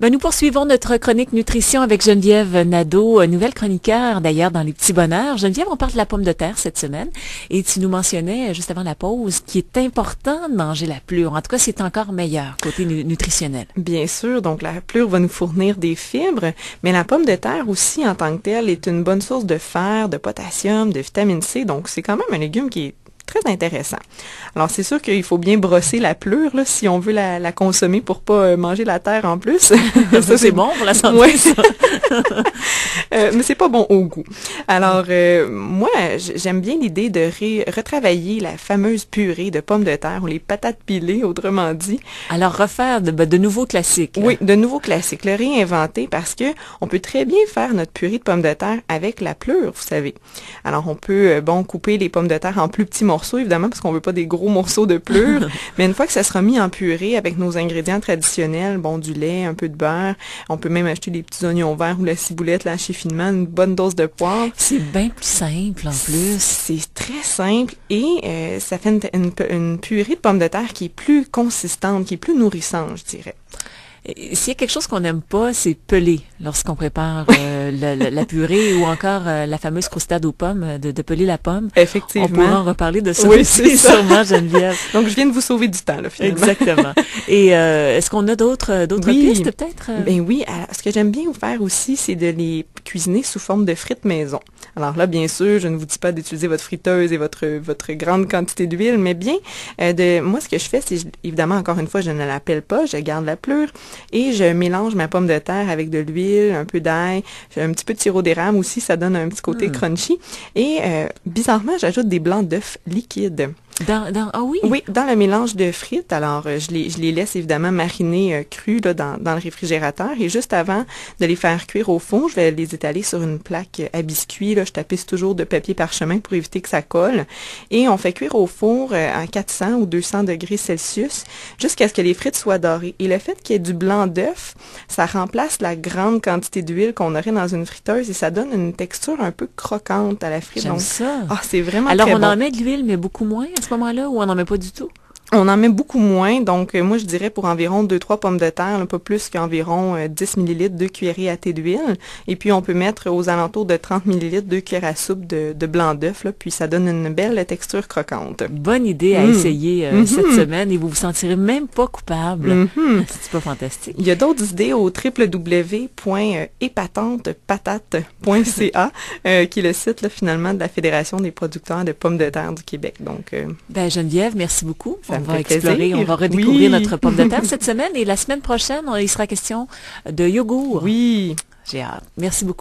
Nous poursuivons notre chronique nutrition avec Geneviève Nadeau, nouvelle chroniqueur d'ailleurs dans les petits bonheurs. Geneviève, on parle de la pomme de terre cette semaine et tu nous mentionnais juste avant la pause qu'il est important de manger la plure. En tout cas, c'est encore meilleur côté nutritionnel. Bien sûr, donc la plure va nous fournir des fibres, mais la pomme de terre aussi en tant que telle est une bonne source de fer, de potassium, de vitamine C, donc c'est quand même un légume qui est très intéressant. Alors, c'est sûr qu'il faut bien brosser la plure là, si on veut la consommer pour pas manger la terre en plus. Ça, c'est bon pour la santé. Ouais. Mais c'est pas bon au goût. Alors, moi, j'aime bien l'idée de retravailler la fameuse purée de pommes de terre ou les patates pilées, autrement dit. Alors, refaire de nouveaux classiques. Là. Oui, de nouveaux classiques. Le réinventer parce que on peut très bien faire notre purée de pommes de terre avec la plure, vous savez. Alors, on peut, couper les pommes de terre en plus petits morceaux, évidemment, parce qu'on veut pas des gros morceaux de plure. Mais une fois que ça sera mis en purée avec nos ingrédients traditionnels, du lait, un peu de beurre, on peut même acheter des petits oignons verts ou la ciboulette, là, hacher finement, une bonne dose de poivre. C'est bien plus simple, en plus. C'est très simple et ça fait une purée de pommes de terre qui est plus consistante, qui est plus nourrissante, je dirais. S'il y a quelque chose qu'on n'aime pas, c'est peler lorsqu'on prépare la purée ou encore la fameuse croustade aux pommes, de peler la pomme. Effectivement. On pourra en reparler de ça oui, aussi, sûrement, Geneviève. Donc, je viens de vous sauver du temps, là, finalement. Exactement. Et est-ce qu'on a d'autres pistes, peut-être? Ben oui, ce que j'aime bien vous faire aussi, c'est de les cuisiner sous forme de frites maison. Alors là, bien sûr, je ne vous dis pas d'utiliser votre friteuse et votre grande quantité d'huile, mais bien, moi, ce que je fais, c'est, évidemment, encore une fois, je ne l'appelle pas, je garde la plure et je mélange ma pomme de terre avec de l'huile, un peu d'ail, un petit peu de sirop d'érable aussi, ça donne un petit côté crunchy. Et bizarrement, j'ajoute des blancs d'œufs liquides. Ah oui? Oui, dans le mélange de frites. Alors, je les laisse évidemment mariner crus là, dans le réfrigérateur. Et juste avant de les faire cuire au fond, je vais les étaler sur une plaque à biscuits. Là, je tapisse toujours de papier parchemin pour éviter que ça colle. Et on fait cuire au four à 400 ou 200 degrés Celsius jusqu'à ce que les frites soient dorées. Et le fait qu'il y ait du blanc d'œuf, ça remplace la grande quantité d'huile qu'on aurait dans une friteuse et ça donne une texture un peu croquante à la frite. J'aime ça. Ah, c'est vraiment Alors, très on bon. en met de l'huile, mais beaucoup moins à ce moment-là, ou on n'en met pas du tout? On en met beaucoup moins, donc moi je dirais pour environ 2-3 pommes de terre, là, pas plus qu'environ 10 ml, 2 cuillerées à thé d'huile. Et puis on peut mettre aux alentours de 30 ml, 2 cuillères à soupe de blanc d'œuf, là, puis ça donne une belle texture croquante. Bonne idée à essayer cette semaine et vous vous sentirez même pas coupable. C'est pas fantastique. Il y a d'autres idées au www.épatantepatate.ca qui est le site là, finalement de la Fédération des producteurs de pommes de terre du Québec. Donc, Geneviève, merci beaucoup. On va plaisir. explorer, on va redécouvrir notre pomme de terre cette semaine et la semaine prochaine, il sera question de yogourt. Oui. J'ai hâte. Merci beaucoup.